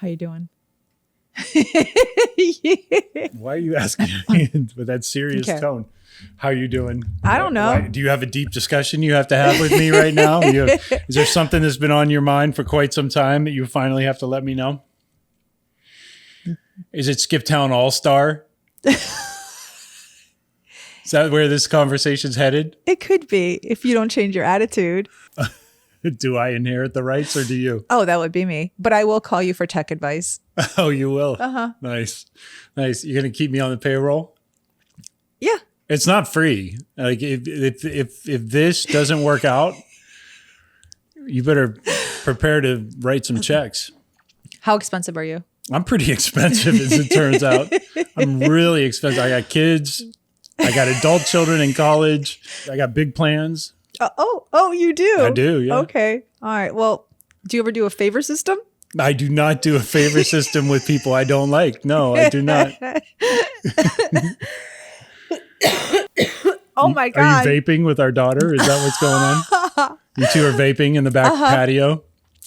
How you doing? Wthere you asking me with that serious tone? How are you doing? I don't know. Do you have a deep discussion you have to have with me right now? Is there something that's been on your mind for quite some time that you finally have to let me know? Is it Skip Town All-Star? Is that where this conversation's headed? It could be if you don't change your attitude. Do I inherit the rights or do you? Oh, that would be me. But I will call you for tech advice. Oh, you will? Uh-huh. Nice. You're going to keep me on the payroll? Yeah. It's not free. Like if this doesn't work out, you better prepare to write some checks. How expensive are you? I'm pretty expensive, as it turns out. I'm really expensive. I got kids. I got adult children in college. I got big plans. Oh, you do? I do, yeah. Okay. All right. Well, do you ever do a favor system? I do not do a favor system with people I don't like. No, I do not. Oh, my God. Are you vaping with our daughter? Is that what's going on? You two are vaping in the back patio?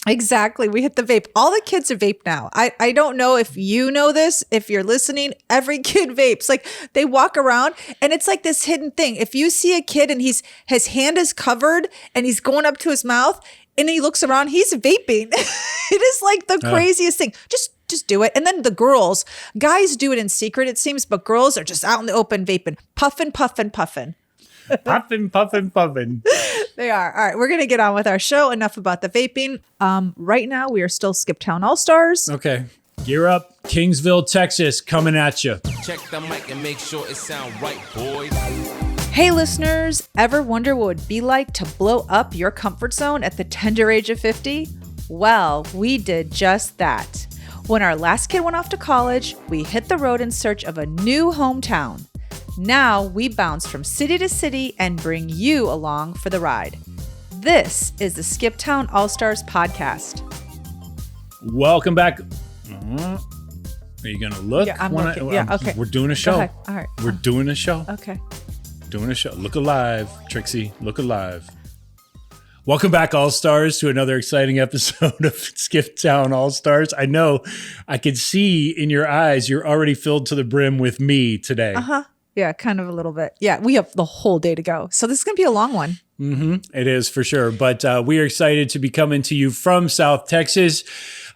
Exactly. We hit the vape. All the kids are vape now. I don't know if you know this. If you're listening, every kid vapes. Like they walk around and it's like this hidden thing. If you see a kid and his hand is covered and he's going up to his mouth and he looks around, he's vaping. It is like the craziest thing. Just do it. And then the guys do it in secret, it seems, but girls are just out in the open vaping, puffing. Puffing. They are. All right. We're going to get on with our show. Enough about the vaping. Right now, we are still Skip Town All-Stars. Okay. Gear up. Kingsville, Texas, coming at you. Check the mic and make sure it sound right, boys. Hey, listeners. Ever wonder what it would be like to blow up your comfort zone at the tender age of 50? Well, we did just that. When our last kid went off to college, we hit the road in search of a new hometown. Now we bounce from city to city and bring you along for the ride. This is the Skip Town All-Stars podcast. Welcome back. Are you going to look? Yeah, I'm looking. Okay. We're doing a show. All right. We're doing a show. Okay. Doing a show. Look alive, Trixie. Look alive. Welcome back, All-Stars, to another exciting episode of Skip Town All-Stars. I know, I can see in your eyes, you're already filled to the brim with me today. Uh-huh. Yeah, kind of a little bit. Yeah, we have the whole day to go. So this is going to be a long one. Mm-hmm. It is for sure. But we are excited to be coming to you from South Texas.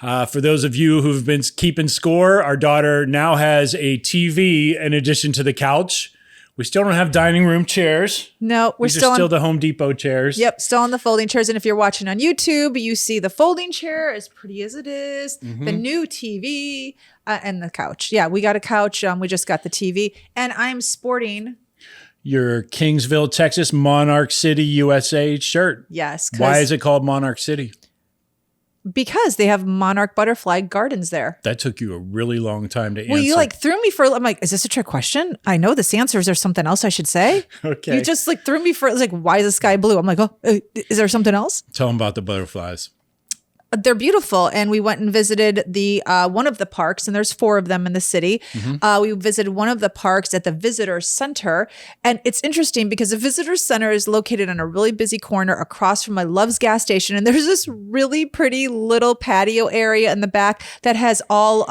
For those of you who've been keeping score, our daughter now has a TV in addition to the couch. We still don't have dining room chairs. No, we're These are still the Home Depot chairs. Yep, still on the folding chairs. And if you're watching on YouTube, you see the folding chair, as pretty as it is, the new TV, and the couch. Yeah, we got a couch. We just got the TV. And I'm sporting your Kingsville, Texas, Monarch City, USA shirt. Yes. Why is it called Monarch City? Because they have monarch butterfly gardens there. That took you a really long time to answer. Well, you threw me for, I'm like, is this a trick question? I know this answer. Is there something else I should say? Okay. You just threw me for, why is the sky blue? I'm like, oh, is there something else? Tell them about the butterflies. They're beautiful. And we went and visited the one of the parks, and there's 4 of them in the city. We visited one of the parks at the visitor center. And it's interesting because the visitor center is located on a really busy corner across from my Love's gas station. And there's this really pretty little patio area in the back that has all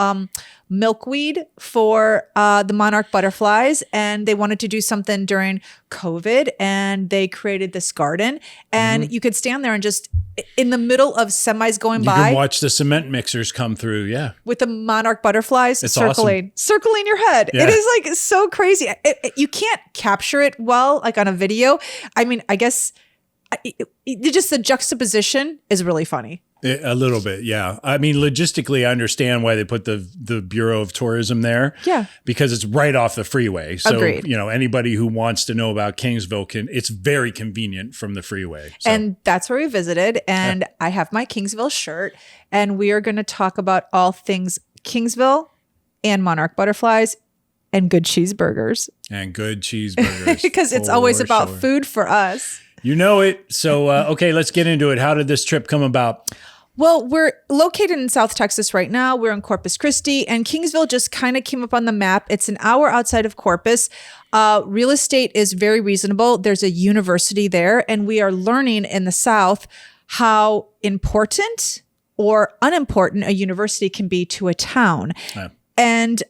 milkweed for the monarch butterflies, and they wanted to do something during COVID, and they created this garden, and you could stand there and just in the middle of semis going by, you can watch the cement mixers come through. Yeah, with the monarch butterflies circling your head. Yeah. It is so crazy. You can't capture it well on a video. I mean, I guess just the juxtaposition is really funny. A little bit, yeah. I mean, logistically, I understand why they put the Bureau of Tourism there. Yeah. Because it's right off the freeway. So, Agreed. Anybody who wants to know about Kingsville it's very convenient from the freeway. So. And that's where we visited. And I have my Kingsville shirt. And we are going to talk about all things Kingsville and monarch butterflies and good cheeseburgers. And good cheeseburgers. Because it's always about food for us. You know it. So, okay, let's get into it. How did this trip come about? Well, we're located in South Texas right now. We're in Corpus Christi, and Kingsville just kind of came up on the map. It's an hour outside of Corpus. Real estate is very reasonable. There's a university there, and we are learning in the South how important or unimportant a university can be to a town. Yeah. And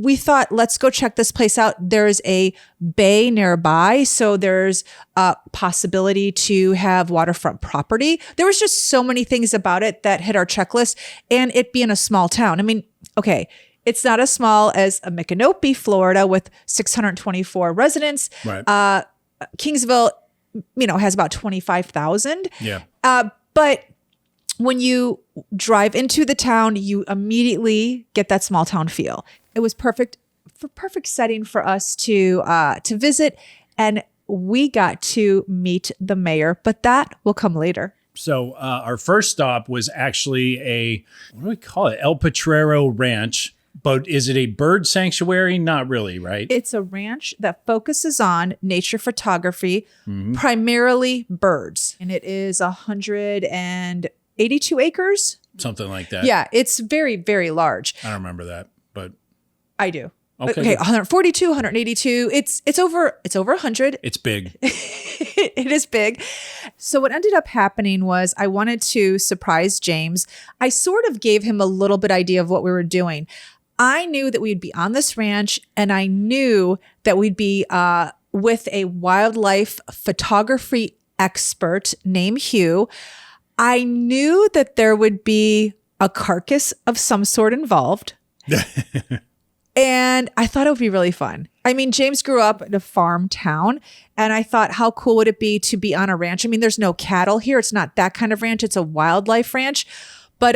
we thought, let's go check this place out. There's a bay nearby, so there's a possibility to have waterfront property. There was just so many things about it that hit our checklist, and it being a small town. I mean, okay, it's not as small as a Micanopy, Florida, with 624 residents. Right. Kingsville, has about 25,000. Yeah. But when you drive into the town, you immediately get that small town feel. It was perfect setting for us to visit, and we got to meet the mayor, but that will come later. So our first stop was actually what do we call it? El Potrero Ranch. But is it a bird sanctuary? Not really, right? It's a ranch that focuses on nature photography, primarily birds. And it is 182 acres. Something like that. Yeah, it's very, very large. I don't remember that, but I do. Okay. 142, 182. It's over 100. It's big. It is big. So what ended up happening was I wanted to surprise James. I sort of gave him a little bit idea of what we were doing. I knew that we'd be on this ranch, and I knew that we'd be with a wildlife photography expert named Hugh. I knew that there would be a carcass of some sort involved. And I thought it would be really fun. I mean, James grew up in a farm town, and I thought, how cool would it be to be on a ranch? I mean, there's no cattle here. It's not that kind of ranch. It's a wildlife ranch. But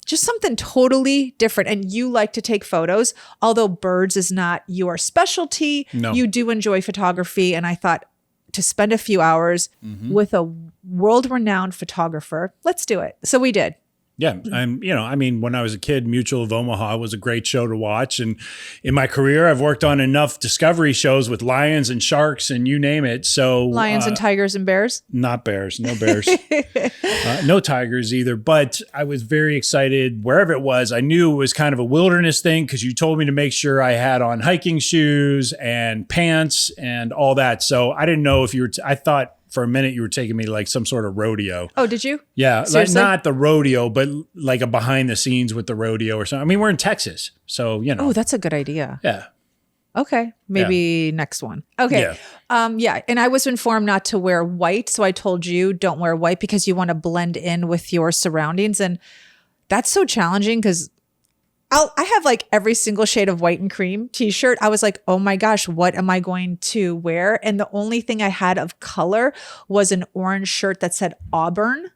just something totally different. And you like to take photos, although birds is not your specialty. No. You do enjoy photography. And I thought, to spend a few hours with a world-renowned photographer, let's do it. So we did. Yeah. When I was a kid, Mutual of Omaha was a great show to watch. And in my career, I've worked on enough discovery shows with lions and sharks and you name it. So Lions and tigers and bears? Not bears, no bears, no tigers either. But I was very excited wherever it was. I knew it was kind of a wilderness thing because you told me to make sure I had on hiking shoes and pants and all that. So I didn't know if you were, I thought for a minute you were taking me to like some sort of rodeo. Oh, did you? Yeah, like Seriously? not the rodeo, but like a behind the scenes with the rodeo or something. I mean, we're in Texas, so Oh, that's a good idea. Yeah. Okay, maybe next one. Okay. Yeah. And I was informed not to wear white, so I told you don't wear white because you want to blend in with your surroundings, and that's so challenging because I have like every single shade of white and cream t-shirt. I was like, oh my gosh, what am I going to wear? And the only thing I had of color was an orange shirt that said Auburn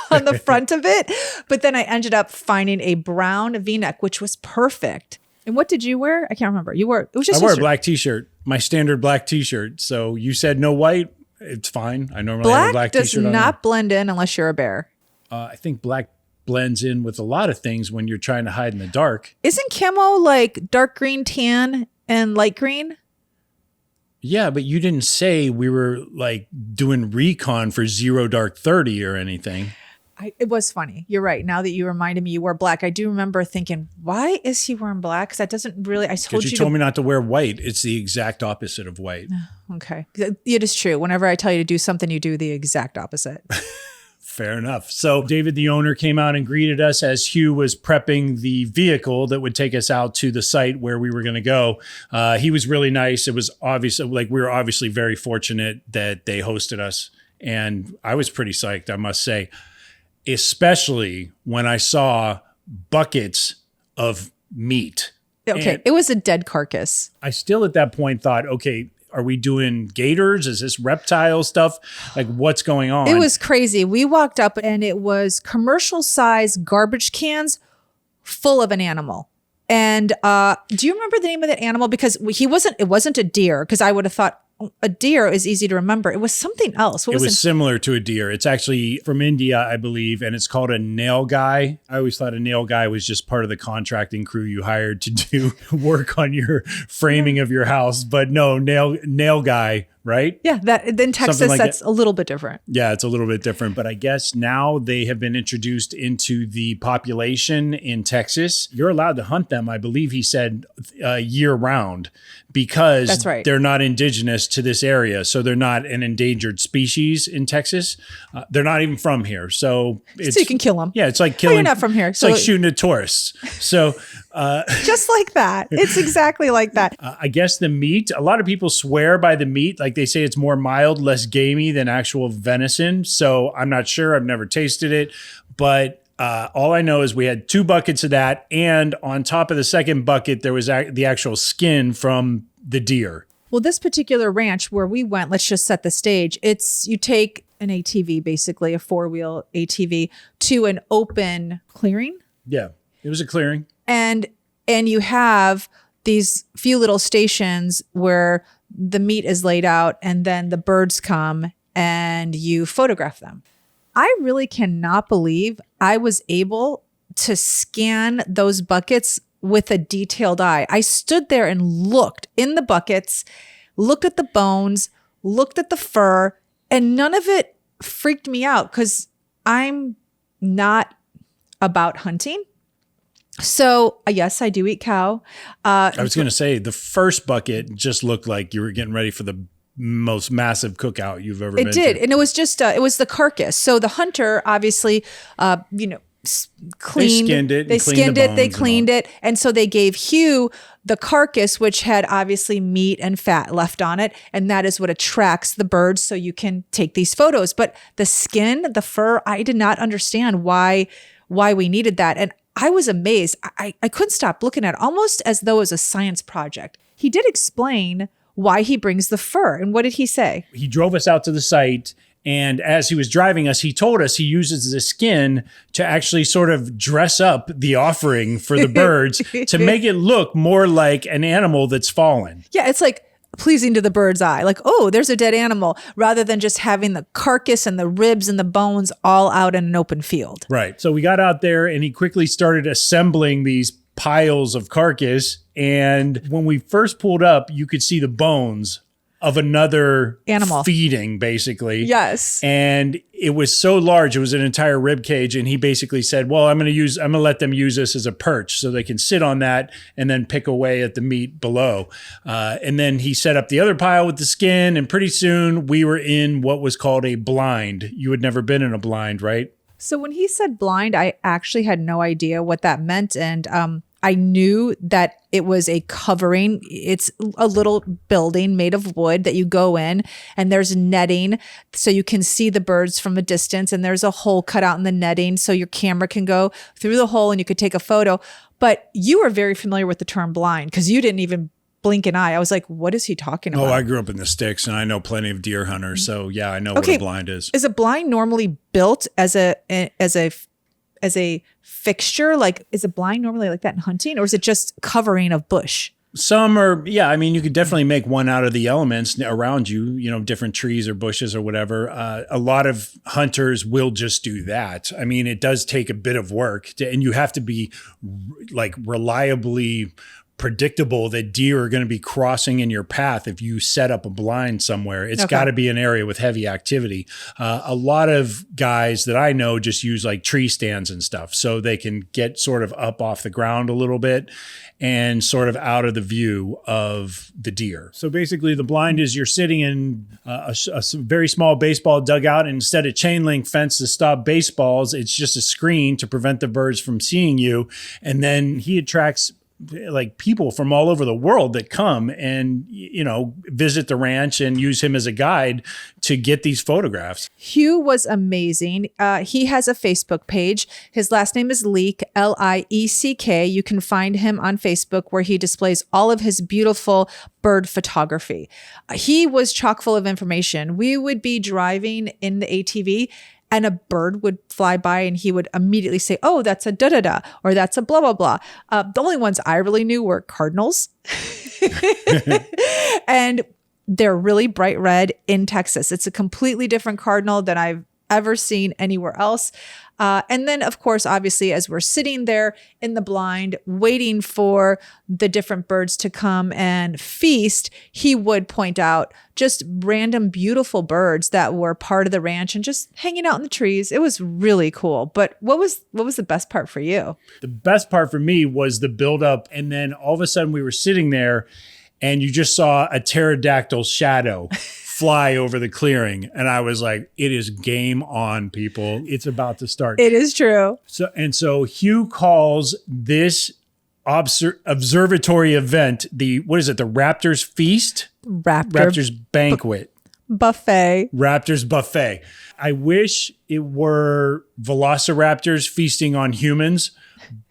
on the front of it. But then I ended up finding a brown V-neck, which was perfect. And what did you wear? I can't remember. It was just I wore a black t-shirt, my standard black t-shirt. So you said no white. It's fine. I normally have a black does t-shirt on. not blend in unless you're a bear. I think black blends in with a lot of things when you're trying to hide in the dark. Isn't camo like dark green, tan, and light green? Yeah, but you didn't say we were like doing recon for 0 dark 30 or anything. It was funny. You're right. Now that you reminded me you wore black, I do remember thinking, why is he wearing black? Because that doesn't really, I told Because you told me not to wear white. It's the exact opposite of white. Okay. It is true. Whenever I tell you to do something, you do the exact opposite. Fair enough. So David, the owner, came out and greeted us as Hugh was prepping the vehicle that would take us out to the site where we were going to go. He was really nice. It was obvious, like we were obviously very fortunate that they hosted us. And I was pretty psyched, I must say, especially when I saw buckets of meat. Okay. And it was a dead carcass. I still at that point thought, okay, are we doing gators? Is this reptile stuff? Like what's going on? It was crazy. We walked up and it was commercial size garbage cans full of an animal. And do you remember the name of that animal? Because it wasn't a deer, because I would have thought a deer is easy to remember. It was something else. It was similar to a deer. It's actually from India, I believe, and it's called a nail guy. I always thought a nail guy was just part of the contracting crew you hired to do work on your framing of your house. But no, nail guy right? Yeah, that in Texas, like that's a little bit different. Yeah, it's a little bit different, but I guess now they have been introduced into the population in Texas. You're allowed to hunt them, I believe he said, year round, because That's right. they're not indigenous to this area. So they're not an endangered species in Texas. They're not even from here. So you can kill them. Yeah, it's like killing. You're not from here. It's like shooting at tourists. So just like that. It's exactly like that. I guess the meat, a lot of people swear by the meat. Like they say it's more mild, less gamey than actual venison. So I'm not sure. I've never tasted it. But all I know is we had 2 buckets of that. And on top of the second bucket, there was the actual skin from the deer. Well, this particular ranch where we went, let's just set the stage. You take an ATV, basically a 4-wheel ATV, to an open clearing. Yeah, it was a clearing. And you have these few little stations where the meat is laid out and then the birds come and you photograph them. I really cannot believe I was able to scan those buckets with a detailed eye. I stood there and looked in the buckets, looked at the bones, looked at the fur, and none of it freaked me out because I'm not about hunting. So yes, I do eat cow. I was going to say the first bucket just looked like you were getting ready for the most massive cookout you've ever been to. It did. And it was just, it was the carcass. So the hunter obviously, cleaned. They skinned it. They cleaned it. And so they gave Hugh the carcass, which had obviously meat and fat left on it. And that is what attracts the birds. So you can take these photos. But the skin, the fur, I did not understand why we needed that. And I was amazed. I couldn't stop looking at it, almost as though it was a science project. He did explain why he brings the fur. And what did he say? He drove us out to the site. And as he was driving us, he told us he uses the skin to actually sort of dress up the offering for the birds to make it look more like an animal that's fallen. Yeah, it's like pleasing to the bird's eye. Like, oh, there's a dead animal, rather than just having the carcass and the ribs and the bones all out in an open field. Right. So we got out there and he quickly started assembling these piles of carcass. And when we first pulled up, you could see the bones of another animal feeding, basically. Yes. And it was so large, it was an entire rib cage. And he basically said, well, I'm going to let them use this as a perch so they can sit on that and then pick away at the meat below. And then he set up the other pile with the skin. And pretty soon we were in what was called a blind. You had never been in a blind, right? So when he said blind, I actually had no idea what that meant. And I knew that it was a covering. It's a little building made of wood that you go in, and there's netting so you can see the birds from a distance, and there's a hole cut out in the netting so your camera can go through the hole and you could take a photo. But you were very familiar with the term blind because you didn't even blink an eye. I was like, what is he talking about? Oh, I grew up in the sticks and I know plenty of deer hunters. So yeah, I know what a blind is. Is a blind normally built as a fixture? Like, is a blind normally like that in hunting, or is it just covering of bush? Some are, yeah. I mean, you could definitely make one out of the elements around you, different trees or bushes or whatever. A lot of hunters will just do that. I mean, it does take a bit of work and you have to be like reliably predictable that deer are going to be crossing in your path if you set up a blind somewhere. It's got to be an area with heavy activity. A lot of guys that I know just use like tree stands and stuff so they can get sort of up off the ground a little bit and sort of out of the view of the deer. So basically the blind is you're sitting in a very small baseball dugout, and instead of chain link fence to stop baseballs, it's just a screen to prevent the birds from seeing you. And then he attracts like people from all over the world that come and, visit the ranch and use him as a guide to get these photographs. Hugh was amazing. He has a Facebook page. His last name is Leek, L-I-E-C-K. You can find him on Facebook where he displays all of his beautiful bird photography. He was chock full of information. We would be driving in the ATV and a bird would fly by and he would immediately say, oh, that's a da-da-da, or that's a blah, blah, blah. The only ones I really knew were cardinals. And they're really bright red in Texas. It's a completely different cardinal than ever seen anywhere else. And then, of course, obviously, as we're sitting there in the blind, waiting for the different birds to come and feast, he would point out just random beautiful birds that were part of the ranch and just hanging out in the trees. It was really cool. But what was the best part for you? The best part for me was the buildup. And then all of a sudden we were sitting there and you just saw a pterodactyl shadow fly over the clearing. And I was like, it is game on, people. It's about to start. It is true. So Hugh calls this observatory event the Raptors Feast? Raptors Banquet. Buffet. Raptors Buffet. I wish it were velociraptors feasting on humans,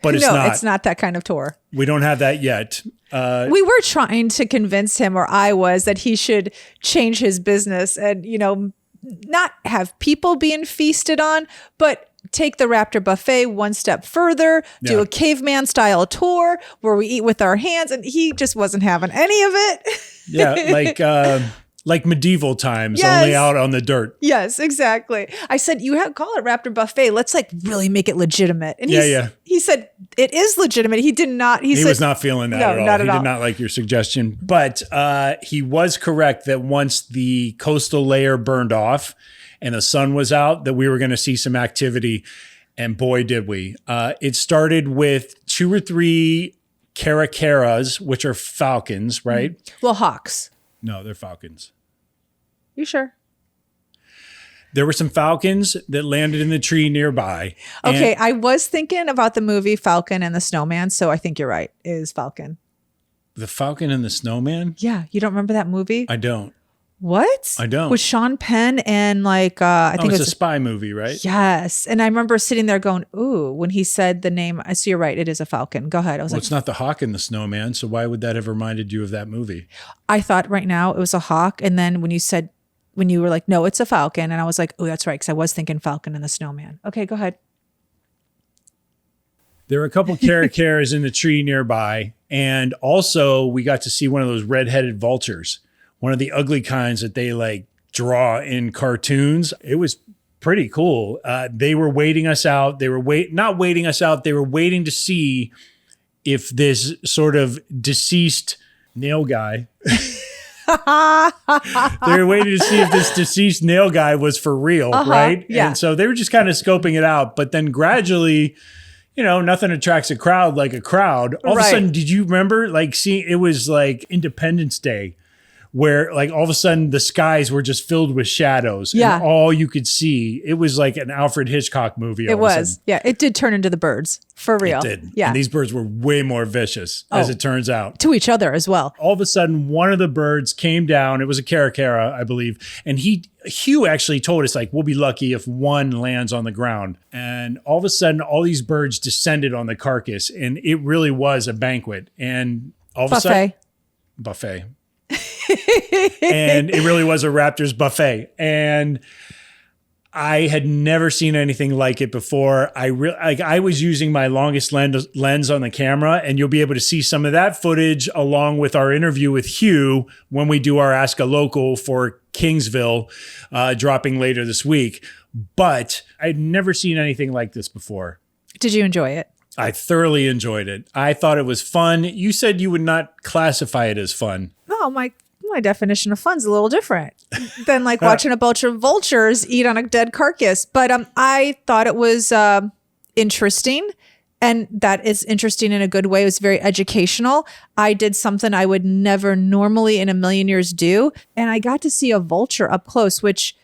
but it's not. No, it's not that kind of tour. We don't have that yet. We were trying to convince him, or I was, that he should change his business and, not have people being feasted on, but take the Raptor Buffet one step further, do a caveman style tour where we eat with our hands. And he just wasn't having any of it. Yeah, like medieval times, only out on the dirt. Yes, exactly. I said, call it Raptor Buffet. Let's really make it legitimate. And he said, it is legitimate. He did not. He was not feeling that no, at all. Not he at all. did not like your suggestion. But he was correct that once the coastal layer burned off and the sun was out, that we were going to see some activity. And boy, did we. It started with 2 or 3 caracaras, which are falcons, right? Well, hawks. No, they're falcons. You sure? There were some falcons that landed in the tree nearby. Okay, I was thinking about the movie Falcon and the Snowman, so I think you're right. It is Falcon. The Falcon and the Snowman? Yeah, you don't remember that movie? I don't. What? I don't. With Sean Penn and I think it's a spy movie, right? Yes. And I remember sitting there going, ooh, when he said the name. So you're right, it is a falcon. Go ahead. I was it's not the hawk and the snowman, so why would that have reminded you of that movie? I thought right now it was a hawk. And then when you were like, no, it's a falcon. And I was like, oh, that's right. Because I was thinking Falcon and the Snowman. Okay, go ahead. There were a couple caracaras in the tree nearby. And also we got to see one of those red-headed vultures. One of the ugly kinds that they draw in cartoons. It was pretty cool. They were waiting us out. They were not waiting us out. They were waiting to see if this sort of deceased nail guy. They were waiting to see if this deceased nail guy was for real, right? Yeah. And so they were just kind of scoping it out. But then gradually, nothing attracts a crowd like a crowd. All of a sudden, did you remember it was like Independence Day, where all of a sudden the skies were just filled with shadows and all you could see. It was like an Alfred Hitchcock movie. It was. Yeah. It did turn into the birds for real. It did. Yeah. And these birds were way more vicious as it turns out. To each other as well. All of a sudden, one of the birds came down. It was a caracara, I believe. And Hugh actually told us we'll be lucky if one lands on the ground. And all of a sudden, all these birds descended on the carcass and it really was a banquet. And all of a sudden, buffet. And it really was a Raptors buffet. And I had never seen anything like it before. I was using my longest lens on the camera, and you'll be able to see some of that footage along with our interview with Hugh when we do our Ask a Local for Kingsville, dropping later this week. But I'd never seen anything like this before. Did you enjoy it? I thoroughly enjoyed it. I thought it was fun. You said you would not classify it as fun. No, my definition of fun's a little different than watching a bunch of vultures eat on a dead carcass. But I thought it was interesting, and that is interesting in a good way. It was very educational. I did something I would never normally in a million years do, and I got to see a vulture up close, which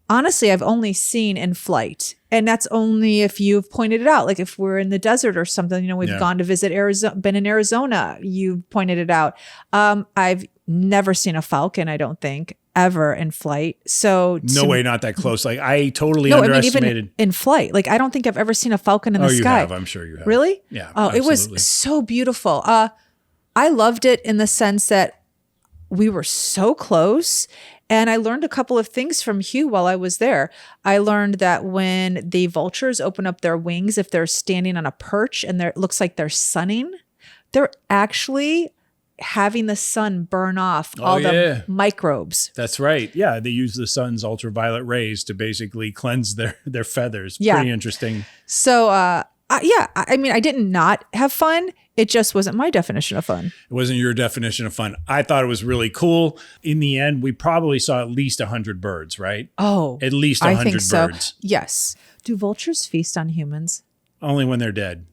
honestly I've only seen in flight. And that's only if you've pointed it out. If we're in the desert or something, we've gone to visit Arizona, been in Arizona, you've pointed it out. I've never seen a falcon, I don't think, ever in flight. So no way, not that close. I totally underestimated. I mean, even in flight. I don't think I've ever seen a falcon in the sky. You have. I'm sure you have. Really? Yeah. Oh, absolutely. It was so beautiful. I loved it in the sense that we were so close. And I learned a couple of things from Hugh while I was there. I learned that when the vultures open up their wings, if they're standing on a perch and it looks like they're sunning, they're actually having the sun burn off all the microbes. That's right. Yeah, they use the sun's ultraviolet rays to basically cleanse their feathers. Yeah. Pretty interesting. So, I mean, I did not have fun. It just wasn't my definition of fun. It wasn't your definition of fun. I thought it was really cool. In the end, we probably saw at least 100 birds, right? Oh, at least 100 I think so. birds. Yes. Do vultures feast on humans? Only when they're dead.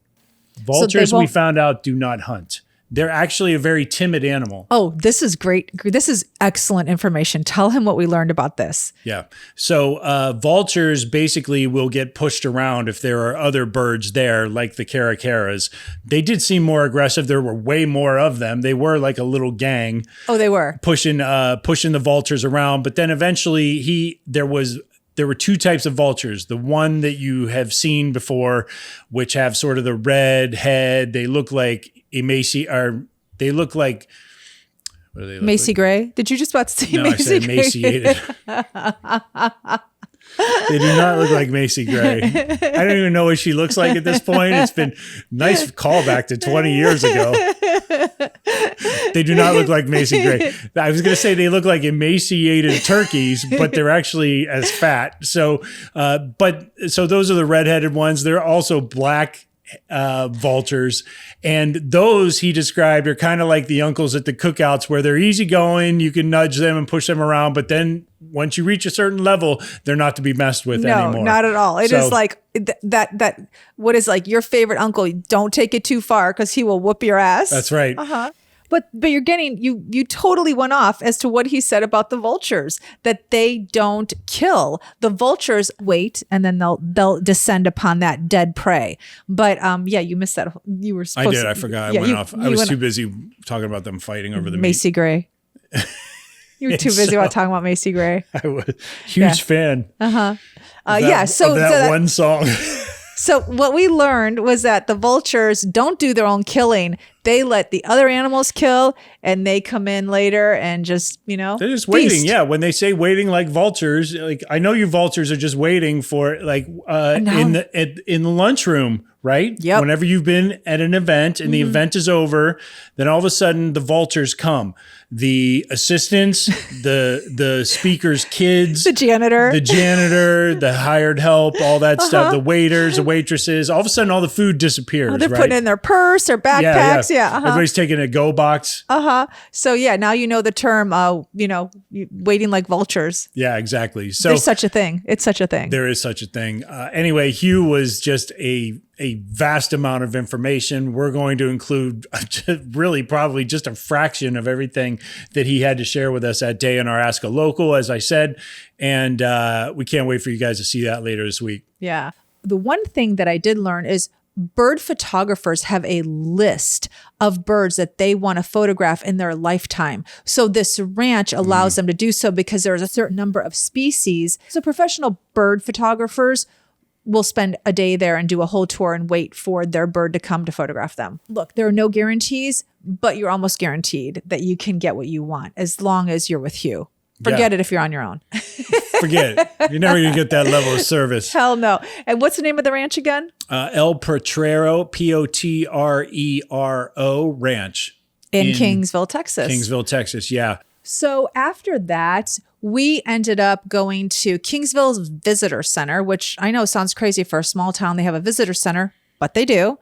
Vultures, we found out, do not hunt. They're actually a very timid animal. Oh, this is great. This is excellent information. Tell him what we learned about this. Yeah. So vultures basically will get pushed around if there are other birds there, like the caracaras. They did seem more aggressive. There were way more of them. They were like a little gang. Oh, they were. Pushing the vultures around. But then eventually there were two types of vultures. The one that you have seen before, which have sort of the red head. They look like they look like, what do they look Macy like? Gray. Did you just about to say No, Macy I said Gray? emaciated. They do not look like Macy Gray. I don't even know what she looks like at this point. It's been nice callback to 20 years ago. They do not look like Macy Gray. I was going to say they look like emaciated turkeys, but they're actually as fat. So those are the redheaded ones. They're also black vultures, and those he described are kind of like the uncles at the cookouts, where they're easygoing. You can nudge them and push them around, but then once you reach a certain level, they're not to be messed with anymore. No, not at all. It is like that. What is like your favorite uncle? Don't take it too far because he will whoop your ass. That's right. But you're getting you totally went off as to what he said about the vultures, that they don't kill. The vultures wait and then they'll descend upon that dead prey. But you missed that. You were supposed I did. I forgot. I went off. I was too busy talking about them fighting over the Macy meat. Gray. You were too busy about talking about Macy Gray. I was huge fan. So of that one song. So what we learned was that the vultures don't do their own killing. They let the other animals kill, and they come in later and just, they're just waiting. feast. Yeah. When they say waiting like vultures, like I know you vultures are just waiting for like in the lunchroom, right? Yep. Whenever you've been at an event and the event is over, then all of a sudden the vultures come. The assistants, the speaker's kids, the janitor, the hired help, all that stuff, the waiters, the waitresses, all of a sudden all the food disappears. they're putting in their purse, their backpacks. Everybody's taking a go box. So now you know the term, waiting like vultures. Yeah, exactly. So there's such a thing. It's such a thing. There is such a thing. Anyway, Hugh was just a vast amount of information. We're going to include really probably just a fraction of everything that he had to share with us that day in our Ask a Local, as I said. And we can't wait for you guys to see that later this week. Yeah. The one thing that I did learn is bird photographers have a list of birds that they want to photograph in their lifetime. So this ranch allows them to do so because there's a certain number of species. So professional bird photographers will spend a day there and do a whole tour and wait for their bird to come to photograph them. Look, there are no guarantees, but you're almost guaranteed that you can get what you want as long as you're with Hugh. Forget it if you're on your own. Forget it. You're never going to get that level of service. Hell no. And what's the name of the ranch again? El Potrero, Potrero Ranch. In Kingsville, Texas. Kingsville, Texas, yeah. So after that, we ended up going to Kingsville's Visitor Center, which I know sounds crazy for a small town. They have a visitor center, but they do.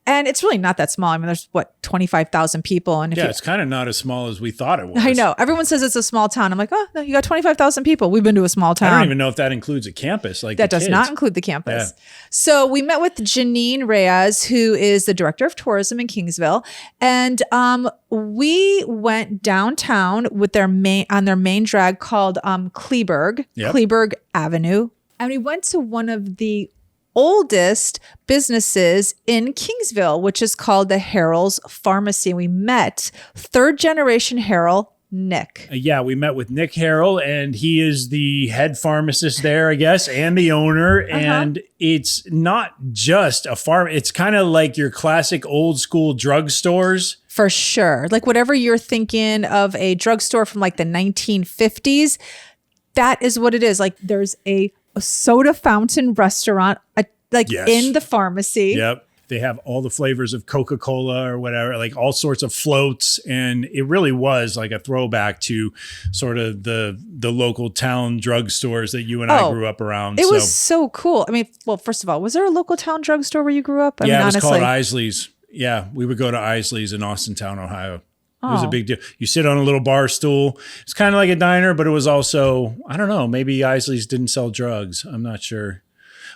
And it's really not that small. I mean, there's 25,000 people. And it's kind of not as small as we thought it was. I know. Everyone says it's a small town. I'm like, oh, no, you got 25,000 people. We've been to a small town. I don't even know if that includes a campus. Like that does kids. not include the campus. Yeah. So we met with Janine Reyes, who is the director of tourism in Kingsville. And we went downtown with their main drag called Kleberg Avenue. And we went to one of the oldest businesses in Kingsville, which is called the Harrell's Pharmacy. We met third generation Harrell, Nick. We met with Nick Harrell, and he is the head pharmacist there, I guess, and the owner. And it's not just a farm. It's kind of like your classic old school drugstores. For sure. Like whatever you're thinking of a drugstore from like the 1950s, that is what it is. Like there's a soda fountain restaurant in the pharmacy. Yep. They have all the flavors of Coca-Cola or whatever, like all sorts of floats. And it really was like a throwback to sort of the local town drugstores that you and I grew up around. It was so cool. I mean, well, first of all, was there a local town drugstore where you grew up? I mean, it was honestly. called Isley's. Yeah, we would go to Isley's in Austintown, Ohio. It was a big deal. You sit on a little bar stool. It's kind of like a diner, but it was also, I don't know, maybe Isley's didn't sell drugs. I'm not sure.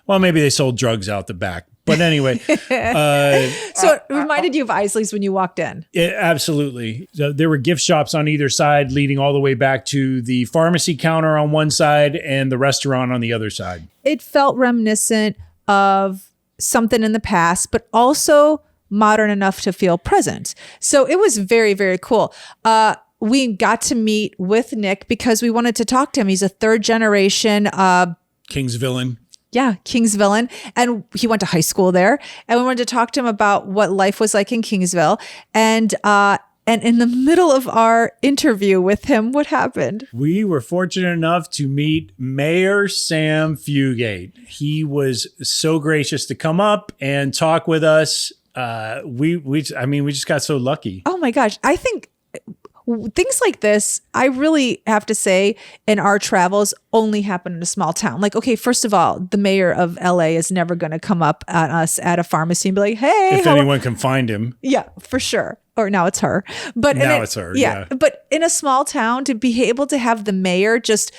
Well, maybe they sold drugs out the back. But anyway. So it reminded you of Isley's when you walked in. Absolutely. So there were gift shops on either side, leading all the way back to the pharmacy counter on one side and the restaurant on the other side. It felt reminiscent of something in the past, but also modern enough to feel present. So it was very, very cool. We got to meet with Nick because we wanted to talk to him. He's a third generation Kingsville. Yeah, Kingsville. And he went to high school there. And we wanted to talk to him about what life was like in Kingsville. And in the middle of our interview with him, what happened? We were fortunate enough to meet Mayor Sam Fugate. He was so gracious to come up and talk with us. We just got so lucky. Oh my gosh. I think things like this, I really have to say, in our travels only happen in a small town. Like, okay, first of all, the mayor of LA is never going to come up at us at a pharmacy and be like, hey. If anyone can find him. Yeah, for sure. Or now it's her. But now it's her. Yeah. But in a small town, to be able to have the mayor just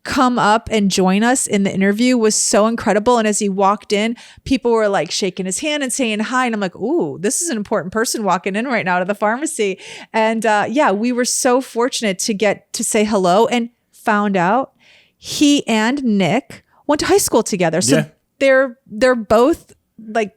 come up and join us in the interview was so incredible. And as he walked in, people were like shaking his hand and saying hi. And I'm like, ooh, this is an important person walking in right now to the pharmacy. And we were so fortunate to get to say hello and found out he and Nick went to high school together. So they're both like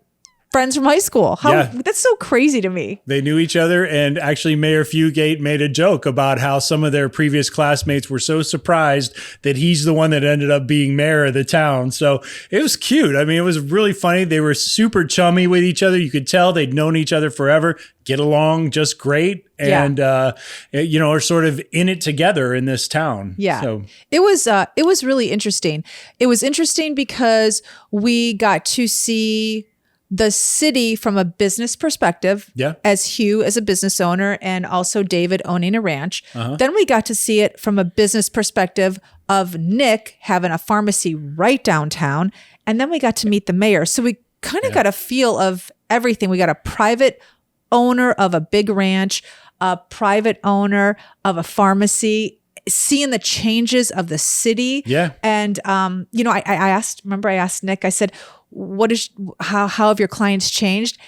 friends from high school. That's so crazy to me. They knew each other, and actually Mayor Fugate made a joke about how some of their previous classmates were so surprised that he's the one that ended up being mayor of the town. So it was cute. I mean, it was really funny. They were super chummy with each other. You could tell they'd known each other forever, get along just great, and are sort of in it together in this town. Yeah. So it was really interesting. It was interesting because we got to see the city from a business perspective, as Hugh as a business owner and also David owning a ranch. Then we got to see it from a business perspective of Nick having a pharmacy right downtown. And then we got to meet the mayor. So we kind of got a feel of everything. We got a private owner of a big ranch, a private owner of a pharmacy, seeing the changes of the city. Yeah. And, I asked Nick, I said, how have your clients changed?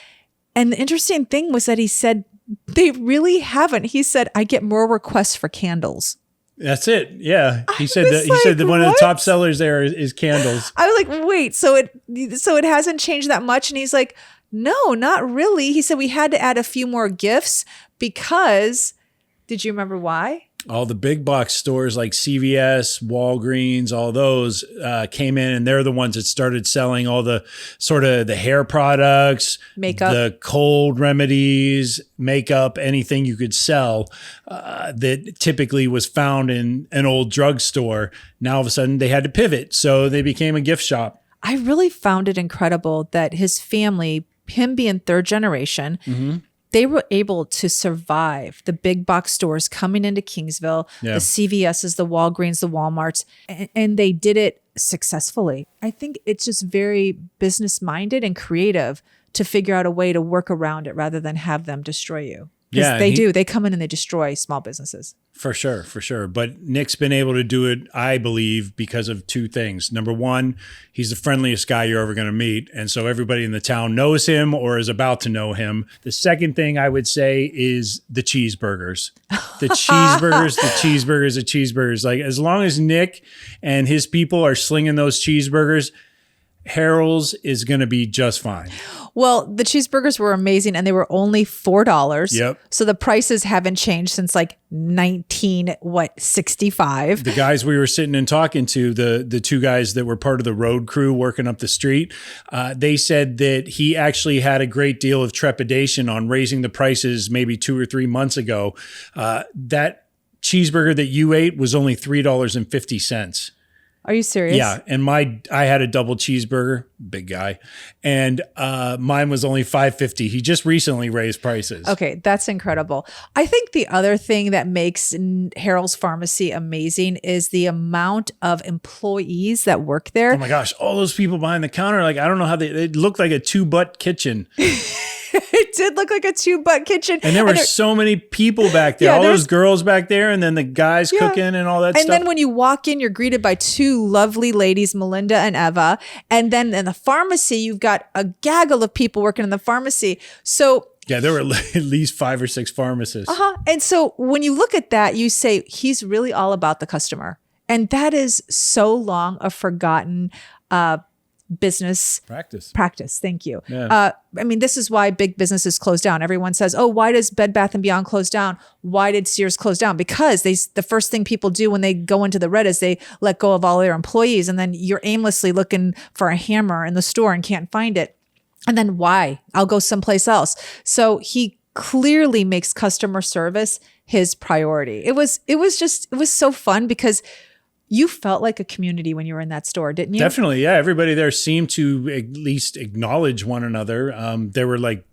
And the interesting thing was that he said, they really haven't. He said, I get more requests for candles. That's it. Yeah. He said that one of the top sellers there is candles. I was like, wait, so it hasn't changed that much? And he's like, no, not really. He said we had to add a few more gifts because, did you remember why? All the big box stores like CVS, Walgreens, all those came in, and they're the ones that started selling all the sort of the hair products, makeup, the cold remedies, makeup, anything you could sell that typically was found in an old drugstore. Now all of a sudden they had to pivot. So they became a gift shop. I really found it incredible that his family, him being third generation, they were able to survive the big box stores coming into Kingsville, the CVSs, the Walgreens, the Walmarts, and they did it successfully. I think it's just very business minded and creative to figure out a way to work around it rather than have them destroy you. Because they come in and they destroy small businesses. For sure. But Nick's been able to do it, I believe, because of two things. Number one, he's the friendliest guy you're ever going to meet. And so everybody in the town knows him or is about to know him. The second thing I would say is the cheeseburgers. The cheeseburgers. Like, as long as Nick and his people are slinging those cheeseburgers, Harrell's is going to be just fine. Well, the cheeseburgers were amazing and they were only $4. Yep. So the prices haven't changed since like 1965. The guys we were sitting and talking to, the two guys that were part of the road crew working up the street, they said that he actually had a great deal of trepidation on raising the prices maybe 2 or 3 months ago. That cheeseburger that you ate was only $3.50. Are you serious? Yeah. And I had a double cheeseburger. big guy. And mine was only $5.50. He just recently raised prices. Okay, that's incredible. I think the other thing that makes Harrell's Pharmacy amazing is the amount of employees that work there. Oh my gosh, all those people behind the counter, like, I don't know how they look like a 2-butt kitchen. It did look like a 2-butt kitchen. And there were so many people back there. All those girls back there, and then the guys cooking and all that stuff. And then when you walk in, you're greeted by 2 lovely ladies, Melinda and Eva. And then in the pharmacy, you've got a gaggle of people working in the pharmacy. So yeah, there were at least 5 or 6 pharmacists. And so when you look at that, you say, he's really all about the customer. And that is so long a forgotten business practice. Thank you. Yeah. I mean, this is why big businesses close down. Everyone says, oh, why does Bed Bath & Beyond close down? Why did Sears close down? Because the first thing people do when they go into the red is they let go of all their employees. And then you're aimlessly looking for a hammer in the store and can't find it. And then why? I'll go someplace else. So he clearly makes customer service his priority. It was so fun because you felt like a community when you were in that store, didn't you? Definitely, yeah. Everybody there seemed to at least acknowledge one another. There were like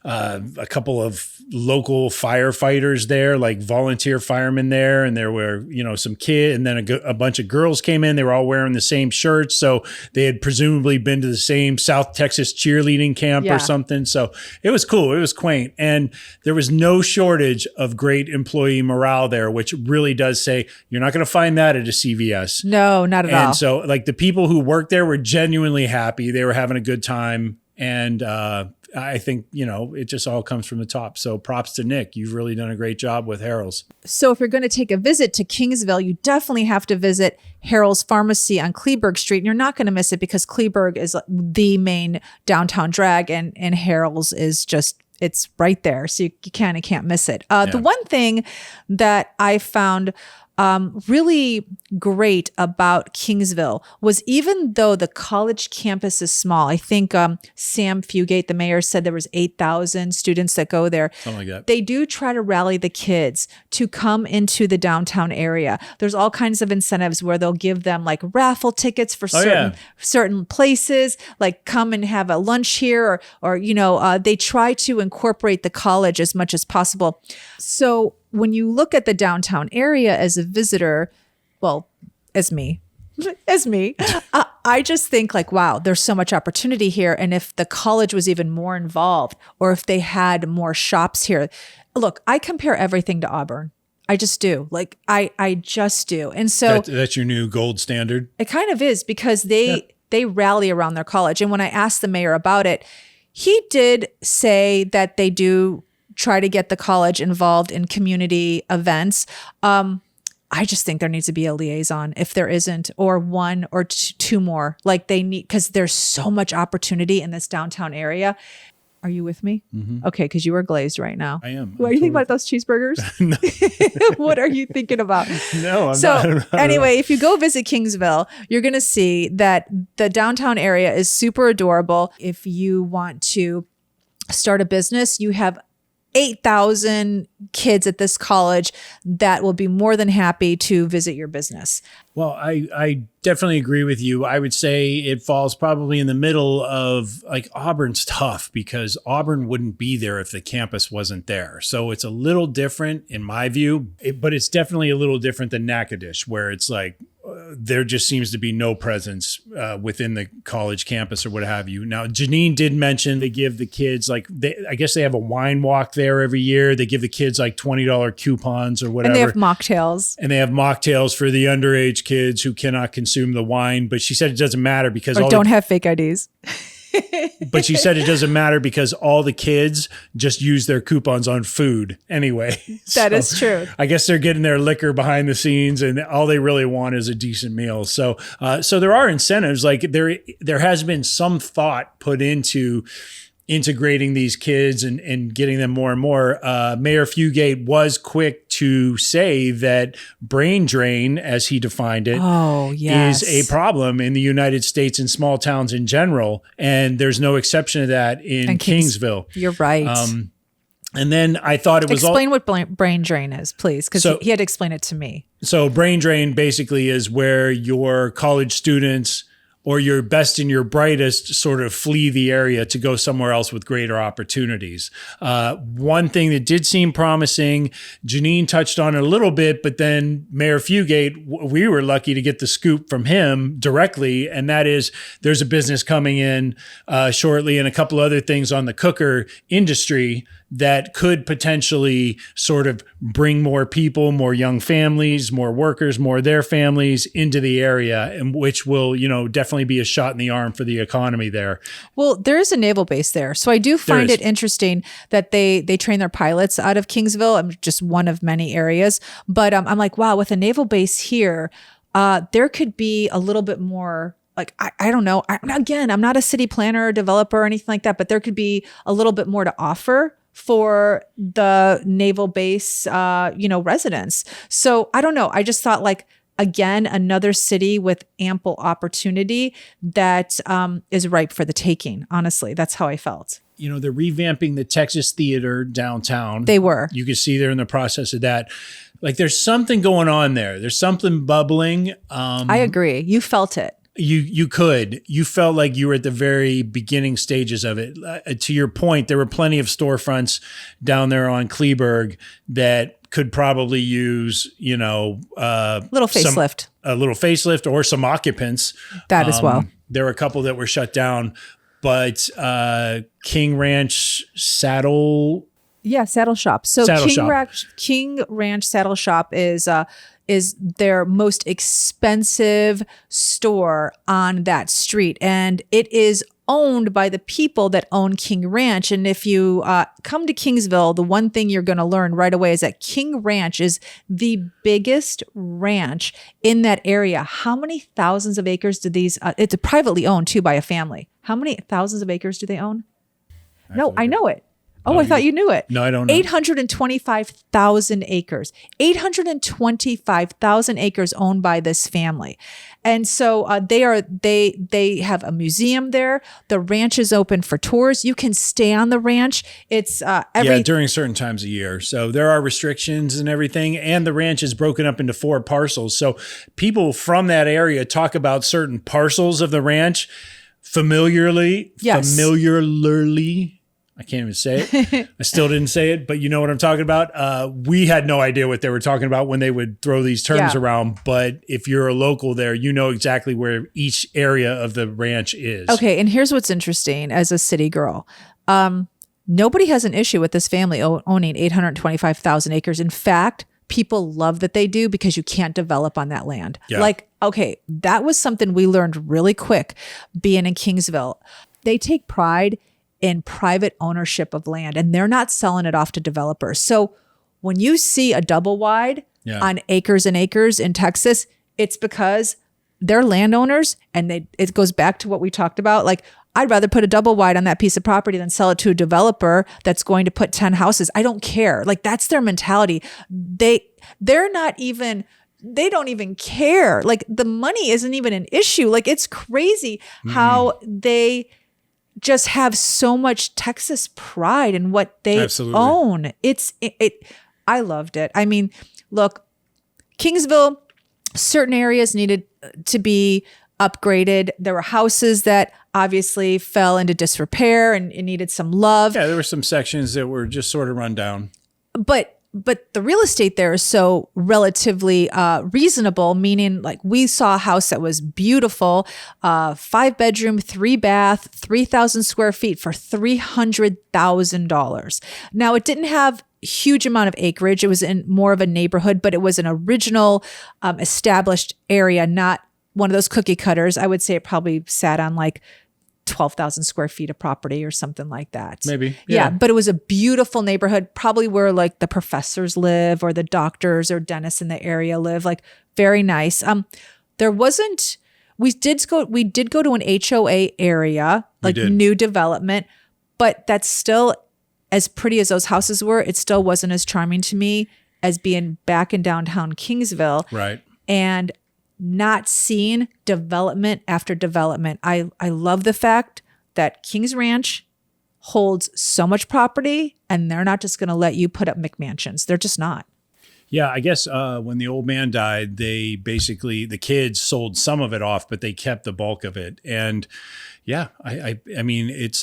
a couple of local firefighters there, like volunteer firemen there, and there were, some kids, and then a bunch of girls came in. They were all wearing the same shirts, so they had presumably been to the same South Texas cheerleading camp or something. So it was cool. It was quaint, and there was no shortage of great employee morale there, which really does say you're not going to find that at a CVS. No, not at all. And so, like, the people who worked there were genuinely happy. They were having a good time, and I think, it just all comes from the top. So props to Nick. You've really done a great job with Harrell's. So if you're going to take a visit to Kingsville, you definitely have to visit Harrell's Pharmacy on Kleberg Street. And you're not going to miss it because Kleberg is the main downtown drag, and Harrell's is just, it's right there. So you kind of can't miss it. The one thing that I found really great about Kingsville was, even though the college campus is small, I think Sam Fugate, the mayor, said there was 8,000 students that go there. Something like that. They do try to rally the kids to come into the downtown area. There's all kinds of incentives where they'll give them like raffle tickets for certain places, like come and have a lunch here, or they try to incorporate the college as much as possible. So when you look at the downtown area as a visitor, well, as me, I just think like, wow, there's so much opportunity here. And if the college was even more involved, or if they had more shops here, look, I compare everything to Auburn. I just do. Like, I just do. And so that's your new gold standard. It kind of is, because they rally around their college. And when I asked the mayor about it, he did say that they do try to get the college involved in community events. I just think there needs to be a liaison, if there isn't, or one or two more. Like, they need, because there's so much opportunity in this downtown area. Are you with me? Mm-hmm. Okay, because you are glazed right now. I am. What are you thinking about those cheeseburgers? What are you thinking about? No, I'm not. So anyway, if you go visit Kingsville, you're going to see that the downtown area is super adorable. If you want to start a business, you have 8,000 kids at this college that will be more than happy to visit your business. Well, I definitely agree with you. I would say it falls probably in the middle of, like, Auburn's tough because Auburn wouldn't be there if the campus wasn't there. So it's a little different in my view, but it's definitely a little different than Natchitoches, where it's like, there just seems to be no presence within the college campus or what have you. Now, Janine did mention they give the kids, like, I guess they have a wine walk there every year. They give the kids like $20 coupons or whatever. And they have mocktails. And they have mocktails for the underage kids who cannot consume the wine. But she said it doesn't matter because or don't have fake IDs. But she said it doesn't matter because all the kids just use their coupons on food anyway. That is true. I guess they're getting their liquor behind the scenes, and all they really want is a decent meal. So there are incentives. Like, there has been some thought put into integrating these kids and getting them more and more. Mayor Fugate was quick to say that brain drain, as he defined it, is a problem in the United States and small towns in general. And there's no exception to that in Kingsville. You're right. And then I thought it was explain what brain drain is, please, because he had to explain it to me. So brain drain basically is where your college students or your best and your brightest sort of flee the area to go somewhere else with greater opportunities. One thing that did seem promising, Janine touched on it a little bit, but then Mayor Fugate, we were lucky to get the scoop from him directly, and that is there's a business coming in shortly and a couple other things on the cooker industry that could potentially sort of bring more people, more young families, more workers, more of their families into the area, and which will, definitely be a shot in the arm for the economy there. Well, there is a naval base there. So I do find it interesting that they train their pilots out of Kingsville. I'm just one of many areas. But I'm like, wow, with a naval base here, there could be a little bit more. Like, I don't know. I'm not a city planner or developer or anything like that, but there could be a little bit more to offer for the naval base, residents. So I don't know. I just thought again, another city with ample opportunity that is ripe for the taking. Honestly, that's how I felt. They're revamping the Texas Theater downtown. They were. You can see they're in the process of that. There's something going on there. There's something bubbling. I agree. You felt it. You felt like you were at the very beginning stages of it. To your point, there were plenty of storefronts down there on Kleberg that could probably use, little facelift, a little facelift or some occupants. That as well. There were a couple that were shut down, but King Ranch Saddle. Yeah, saddle shop. So King Ranch Saddle Shop is their most expensive store on that street. And it is owned by the people that own King Ranch. And if you come to Kingsville, the one thing you're going to learn right away is that King Ranch is the biggest ranch in that area. How many thousands of acres do these, it's privately owned too by a family. How many thousands of acres do they own? I know it. Oh, I thought you knew it. No, I don't know. 825,000 acres. 825,000 acres owned by this family. And so they have a museum there. The ranch is open for tours. You can stay on the ranch. It's during certain times of year. So there are restrictions and everything. And the ranch is broken up into 4 parcels. So people from that area talk about certain parcels of the ranch familiarly. I can't even say it. I still didn't say it, but you know what I'm talking about. We had no idea what they were talking about when they would throw these terms around. But if you're a local there, you know exactly where each area of the ranch is. Okay. And here's what's interesting as a city girl. Nobody has an issue with this family owning 825,000 acres. In fact, people love that they do because you can't develop on that land. Yeah. That was something we learned really quick being in Kingsville. They take pride in private ownership of land, and they're not selling it off to developers. So when you see a double wide on acres and acres in Texas, it's because they're landowners, and it goes back to what we talked about. I'd rather put a double wide on that piece of property than sell it to a developer that's going to put 10 houses. I don't care. That's their mentality. They don't even care. The money isn't even an issue. It's crazy how they just have so much Texas pride in what they own. I loved it. I mean, look, Kingsville, certain areas needed to be upgraded. There were houses that obviously fell into disrepair and needed some love. Yeah, there were some sections that were just sort of run down. But the real estate there is so relatively reasonable, meaning we saw a house that was beautiful, 5-bedroom, 3-bath, 3,000 square feet for $300,000. Now, it didn't have a huge amount of acreage. It was in more of a neighborhood, but it was an original established area, not one of those cookie cutters. I would say it probably sat on 12,000 square feet of property or something like that. Maybe. Yeah. But it was a beautiful neighborhood, probably where the professors live or the doctors or dentists in the area live. Very nice. We did go to an HOA area, new development, but that's still, as pretty as those houses were, it still wasn't as charming to me as being back in downtown Kingsville. Right. And not seeing development after development. I love the fact that Kings Ranch holds so much property, and they're not just going to let you put up McMansions. They're just not. Yeah, I guess when the old man died, they basically, the kids sold some of it off, but they kept the bulk of it. And yeah, I mean, it's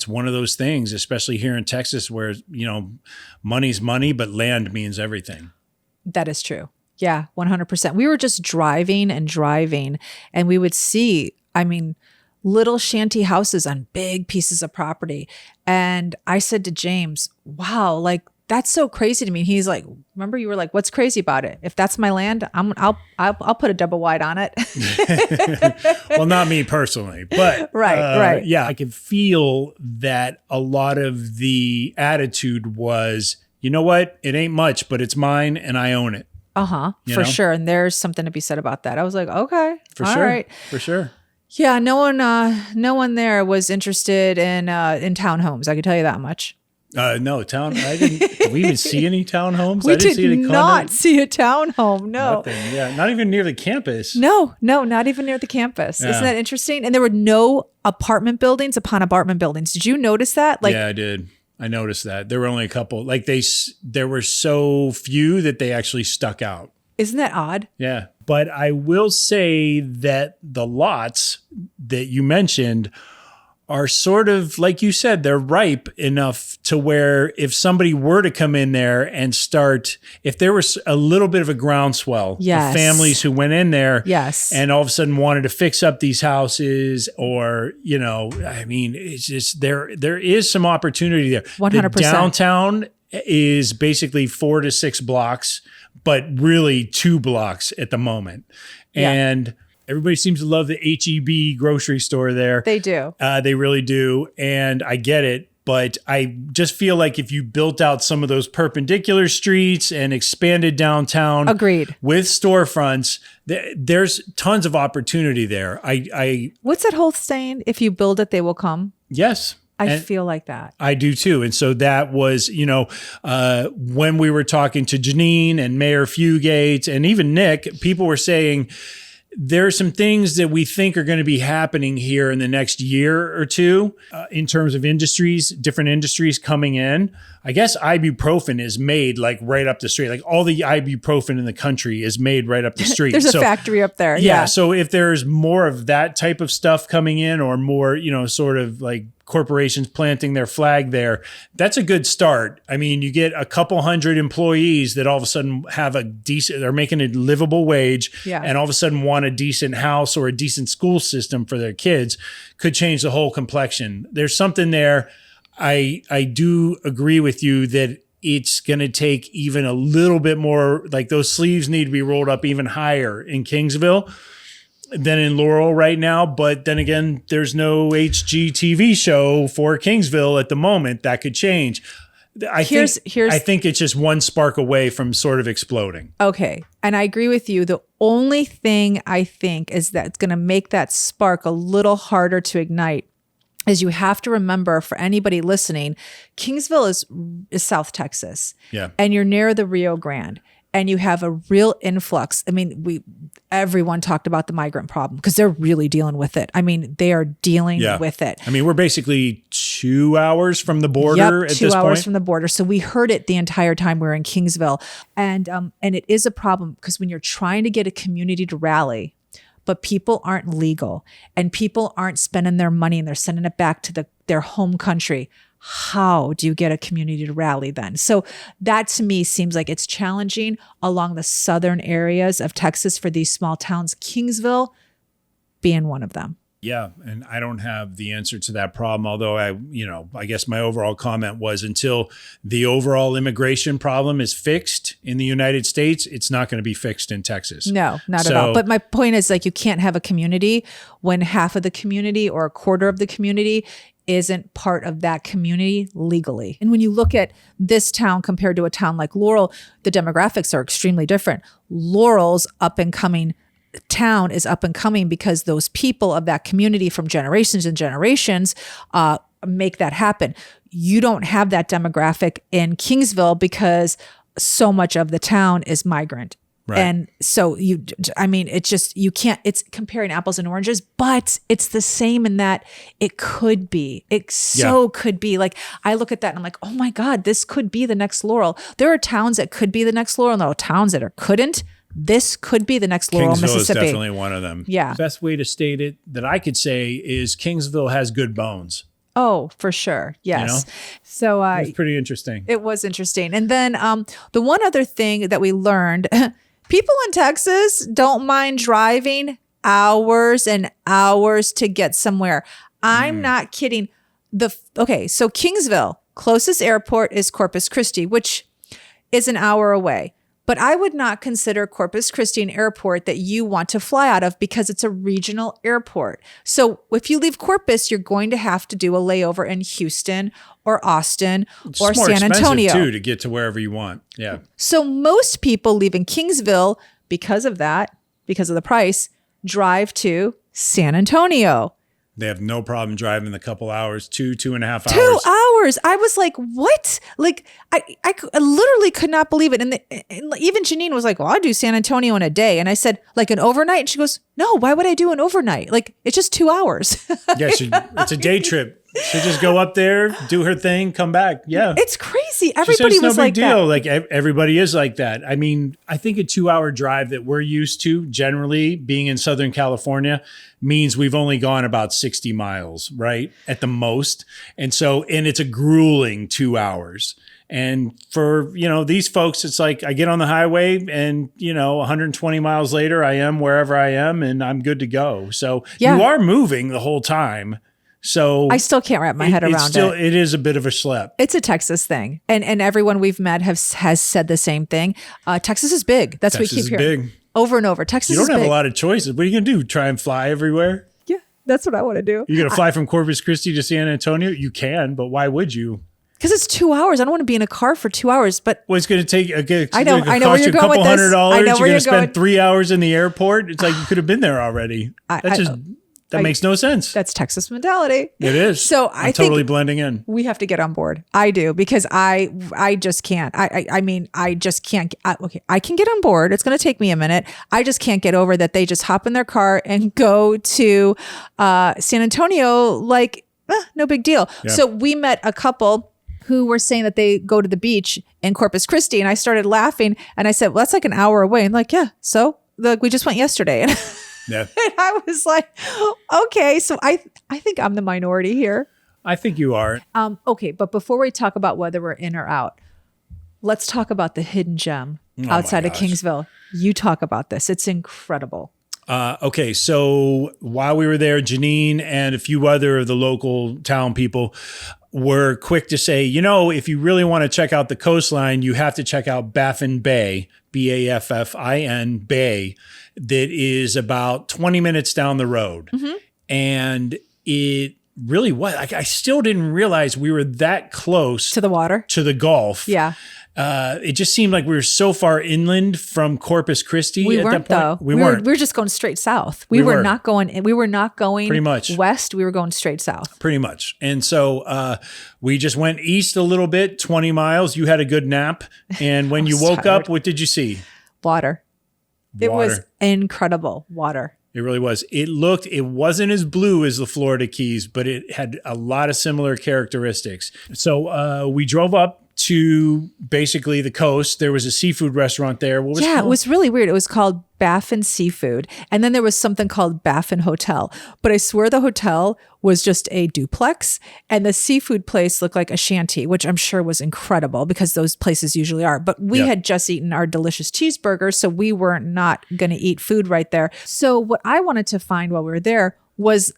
one of those things, especially here in Texas where, money's money, but land means everything. That is true. Yeah, 100%. We were just driving, and we would see, little shanty houses on big pieces of property. And I said to James, wow, like that's so crazy to me. And he's like, remember you were like, what's crazy about it? If that's my land, I'll put a double wide on it. Well, not me personally, but right. Yeah, I could feel that a lot of the attitude was, you know what? It ain't much, but it's mine and I own it. For sure. And there's something to be said about that. I was like, okay, for all sure. right. For sure. Yeah, no one there was interested in townhomes. I can tell you that much. No, did we even see any townhomes? We I didn't did see any not see a townhome. No. Nothing. Yeah, not even near the campus. No, not even near the campus. Yeah. Isn't that interesting? And there were no apartment buildings upon apartment buildings. Did you notice that? Yeah, I did. I noticed that. There were only a couple. Like there were so few that they actually stuck out. Isn't that odd? Yeah. But I will say that the lots that you mentioned are sort of, like you said, they're ripe enough to where if somebody were to come in there and start, if there was a little bit of a groundswell of families who went in there and all of a sudden wanted to fix up these houses or, it's just, there is some opportunity there. 100%. The downtown is basically 4 to 6 blocks, but really 2 blocks at the moment. Yeah. And everybody seems to love the H-E-B grocery store there. They do. They really do. And I get it. But I just feel like if you built out some of those perpendicular streets and expanded downtown Agreed. with storefronts, there's tons of opportunity there. What's that whole saying? If you build it, they will come. Yes. I feel like that. I do too. And so that was, when we were talking to Janine and Mayor Fugate and even Nick, people were saying, there are some things that we think are going to be happening here in the next year or two in terms of industries, different industries coming in. I guess ibuprofen is made like right up the street. Like all the ibuprofen in the country is made right up the street. There's a factory up there. Yeah. So if there's more of that type of stuff coming in or more, sort of like corporations planting their flag there, that's a good start. I mean, you get a couple hundred employees that all of a sudden have they're making a livable wage and all of a sudden want a decent house or a decent school system for their kids, could change the whole complexion. There's something there. I do agree with you that it's going to take even a little bit more, like those sleeves need to be rolled up even higher in Kingsville than in Laurel right now. But then again, there's no HGTV show for Kingsville at the moment. That could change. I think it's just one spark away from sort of exploding. Okay. And I agree with you. The only thing I think is that it's going to make that spark a little harder to ignite is you have to remember, for anybody listening, Kingsville is South Texas. Yeah. And you're near the Rio Grande. And you have a real influx. I mean, everyone talked about the migrant problem because they're really dealing with it. I mean, they are dealing with it. I mean, we're basically 2 hours from the border at this point. 2 hours from the border. So we heard it the entire time we were in Kingsville. And it is a problem because when you're trying to get a community to rally, but people aren't legal and people aren't spending their money and they're sending it back to their home country, how do you get a community to rally then? So that to me seems like it's challenging along the southern areas of Texas for these small towns, Kingsville being one of them. Yeah. And I don't have the answer to that problem. Although I guess my overall comment was until the overall immigration problem is fixed in the United States, it's not going to be fixed in Texas. No, not at all. But my point is like, you can't have a community when half of the community or a quarter of the community isn't part of that community legally. And when you look at this town compared to a town like Laurel, the demographics are extremely different. Laurel's up and coming town is up and coming because those people of that community from generations and generations make that happen. You don't have that demographic in Kingsville because so much of the town is migrant. Right. And so it's just, you can't, it's comparing apples and oranges, but it's the same in that it could be, could be. Like I look at that and I'm like, oh my God, this could be the next Laurel. There are towns that could be the next Laurel, and there are towns that couldn't. This could be the next Laurel, Kingsville Mississippi. is definitely one of them. Yeah. Best way to state it that I could say is Kingsville has good bones. Oh, for sure. Yes. So it was pretty interesting. It was interesting. And then the one other thing that we learned, people in Texas don't mind driving hours and hours to get somewhere. I'm not kidding. So Kingsville, closest airport is Corpus Christi, which is an hour away. But I would not consider Corpus Christi an airport that you want to fly out of because it's a regional airport. So if you leave Corpus, you're going to have to do a layover in Houston or Austin or San Antonio too, to get to wherever you want. Yeah. So most people leaving Kingsville because of the price, drive to San Antonio. They have no problem driving the couple hours, 2.5 hours. 2 hours. I was like, what? Like, I literally could not believe it. And even Janine was like, well, I'll do San Antonio in a day. And I said, like an overnight? And she goes, no, why would I do an overnight? Like, it's just 2 hours. Yeah, it's a day trip. She'll just go up there, do her thing, come back. Yeah. It's crazy. Everybody was like that. No big deal. Like everybody is like that. I mean, I think a 2-hour drive that we're used to generally being in Southern California means we've only gone about 60 miles, right? At the most. And it's a grueling 2 hours. And for, these folks, it's like I get on the highway and, 120 miles later, I am wherever I am and I'm good to go. So you are moving the whole time. So I still can't wrap my head around it. It is a bit of a schlep. It's a Texas thing. And everyone we've met has said the same thing. Texas is big. That's what we keep hearing. Big. Over and over. Texas is big. You don't have a lot of choices. What are you going to do? Try and fly everywhere? Yeah, that's what I want to do. You're going to fly from Corpus Christi to San Antonio? You can, but why would you? Because it's 2 hours. I don't want to be in a car for 2 hours. But it's going to take. I know where you're going with this. $200. I know you're where going to spend 3 hours in the airport. It's like you could have been there already. That makes no sense. That's Texas mentality. It is. So I'm totally blending in. We have to get on board. I do, because I just can't. I just can't. Okay, I can get on board. It's going to take me a minute. I just can't get over that they just hop in their car and go to San Antonio like no big deal. Yeah. So we met a couple who were saying that they go to the beach in Corpus Christi, and I started laughing and I said, well, that's like an hour away. And like, yeah, so we just went yesterday. Yeah. And I was like, okay, so I think I'm the minority here. I think you are. Okay, but before we talk about whether we're in or out, let's talk about the hidden gem outside of Kingsville. You talk about this. It's incredible. Okay, so while we were there, Janine and a few other of the local town people were quick to say, if you really want to check out the coastline, you have to check out Baffin Bay, Baffin Bay, that is about 20 minutes down the road. Mm-hmm. And it really was. I still didn't realize we were that close to the water, to the Gulf. Yeah. It just seemed like we were so far inland from Corpus Christi. We at weren't, that point. though. We weren't. We were just going straight south. We were not going pretty much west. We were going straight south. Pretty much. And so we just went east a little bit, 20 miles. You had a good nap. And when you woke up, what did you see? Water. It was incredible. Water. It really was. It wasn't as blue as the Florida Keys, but it had a lot of similar characteristics. So we drove up to basically the coast. There was a seafood restaurant there. What was it called? It was really weird. It was called Baffin Seafood. And then there was something called Baffin Hotel. But I swear the hotel was just a duplex, and the seafood place looked like a shanty, which I'm sure was incredible because those places usually are. But we had just eaten our delicious cheeseburgers, so we were not going to eat food right there. So what I wanted to find while we were there was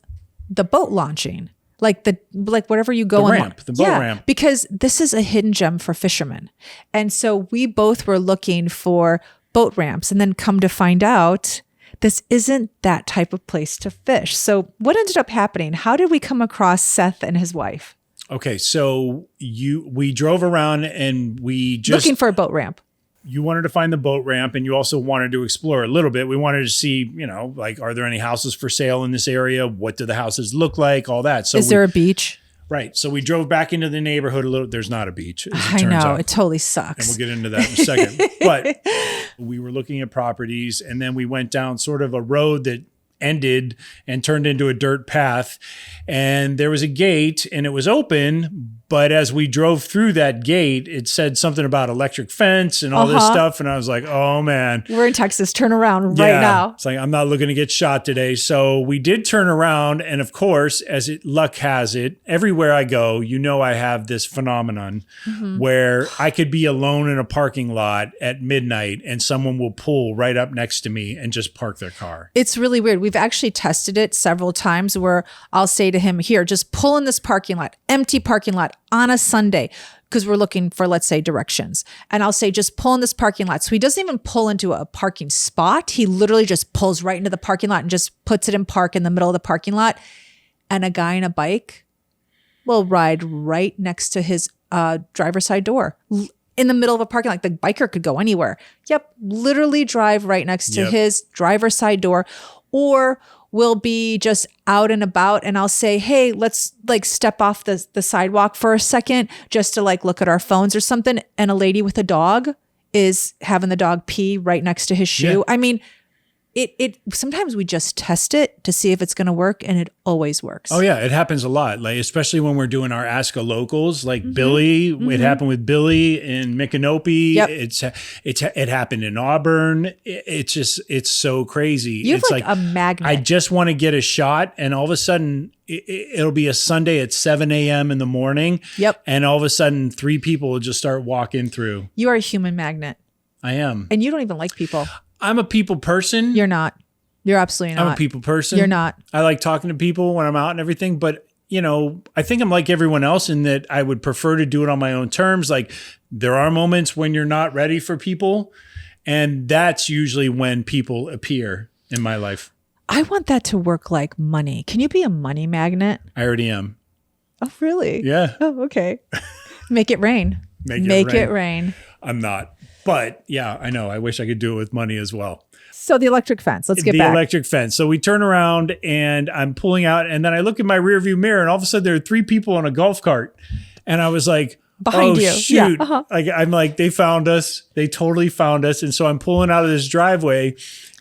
the boat launching. Like whatever you go on. The boat ramp. Because this is a hidden gem for fishermen. And so we both were looking for boat ramps, and then come to find out this isn't that type of place to fish. So what ended up happening? How did we come across Seth and his wife? Okay, so we drove around and we just looking for a boat ramp. You wanted to find the boat ramp, and you also wanted to explore a little bit. We wanted to see, are there any houses for sale in this area? What do the houses look like? All that. So is there a beach? Right. So we drove back into the neighborhood a little. There's not a beach. As it I turns know. out. It totally And sucks. we'll get into that in a second. But we were looking at properties, and then we went down sort of a road that ended and turned into a dirt path. And there was a gate, and it was open. But as we drove through that gate, it said something about electric fence and all this stuff. And I was like, oh, man. We're in Texas. Turn around right now. It's like, I'm not looking to get shot today. So we did turn around. And of course, luck has it, everywhere I go, I have this phenomenon where I could be alone in a parking lot at midnight and someone will pull right up next to me and just park their car. It's really weird. We've actually tested it several times where I'll say to him, here, just pull in this parking lot, empty parking lot on a Sunday, because we're looking for, let's say, directions. And I'll say, just pull in this parking lot. So he doesn't even pull into a parking spot. He literally just pulls right into the parking lot and just puts it in park in the middle of the parking lot. And a guy on a bike will ride right next to his driver's side door in the middle of a parking lot. The biker could go anywhere. Yep. Literally drive right next to his driver's side door. Or we'll be just out and about and I'll say, hey, let's like step off the sidewalk for a second just to like look at our phones or something. And a lady with a dog is having the dog pee right next to his shoe. Yeah. I mean, it sometimes we just test it to see if it's going to work, and it always works. Oh yeah, it happens a lot. Like especially when we're doing our Ask a Locals, like Billy. It happened with Billy in Micanopy. Yep. It happened in Auburn. It's so crazy. You have it's like a magnet. I just want to get a shot, and all of a sudden it'll be a Sunday at 7 a.m. in the morning. Yep. And all of a sudden 3 people will just start walking through. You are a human magnet, I am. and you don't even like people. I'm a people person. You're not. You're absolutely not. I'm a people person. You're not. I like talking to people when I'm out and everything, but I think I'm like everyone else in that I would prefer to do it on my own terms. Like there are moments when you're not ready for people, and that's usually when people appear in my life. I want that to work like money. Can you be a money magnet? I already am. Oh, really? Yeah. Oh, okay. Make it rain. Make it rain. I'm not. But yeah, I know. I wish I could do it with money as well. So the electric fence. Let's get back. The electric fence. So we turn around and I'm pulling out, and then I look in my rearview mirror, and all of a sudden there are 3 people on a golf cart, and I was like, Behind you. shoot. Yeah, I'm like, they found us. They totally found us. And so I'm pulling out of this driveway,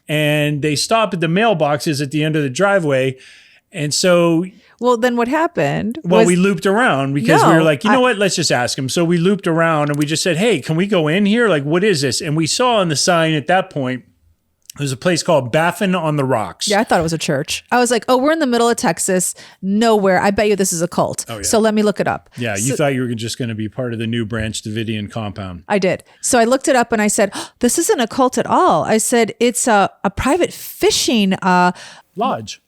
and they stop at the mailboxes at the end of the driveway. And so Well, then what happened? we looped around because we were like, you know what? Let's just ask him. So we looped around and we just said, hey, can we go in here? Like, what is this? And we saw on the sign at that point, there's a place called Baffin on the Rocks. Yeah, I thought it was a church. I was like, oh, we're in the middle of Texas. Nowhere. I bet you this is a cult. Oh, yeah. So let me look it up. Yeah, you thought you were just going to be part of the New Branch Davidian compound. I did. So I looked it up and I said, oh, this isn't a cult at all. I said, it's a private fishing Lodge.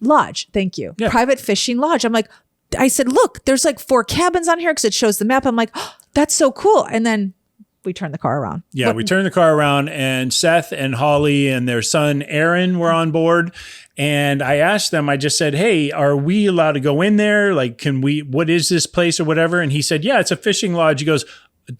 Thank you. Yeah. Private fishing lodge. I'm like, I said, look, there's like 4 cabins on here because it shows the map. I'm like, oh, that's so cool. And then we turned the car around. Yeah, we turned the car around, and Seth and Holly and their son Aaron were on board. And I asked them, I just said, hey, are we allowed to go in there? Like, what is this place or whatever? And he said, yeah, it's a fishing lodge. He goes,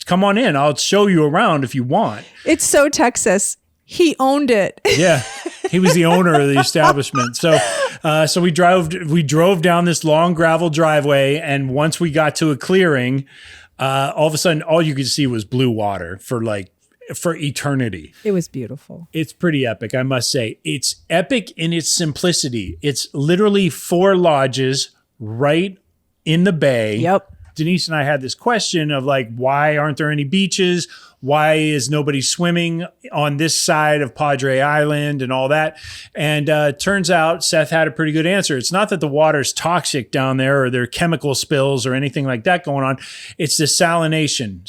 come on in. I'll show you around if you want. It's so Texas. He owned it. Yeah, he was the owner of the establishment. So we drove down this long gravel driveway, and once we got to a clearing, all of a sudden, all you could see was blue water for eternity. It was beautiful. It's pretty epic, I must say. It's epic in its simplicity. It's literally 4 lodges right in the bay. Yep. Denise and I had this question of like, why aren't there any beaches? Why is nobody swimming on this side of Padre Island and all that? And turns out Seth had a pretty good answer. It's not that the water's toxic down there or there are chemical spills or anything like that going on. It's the salinization.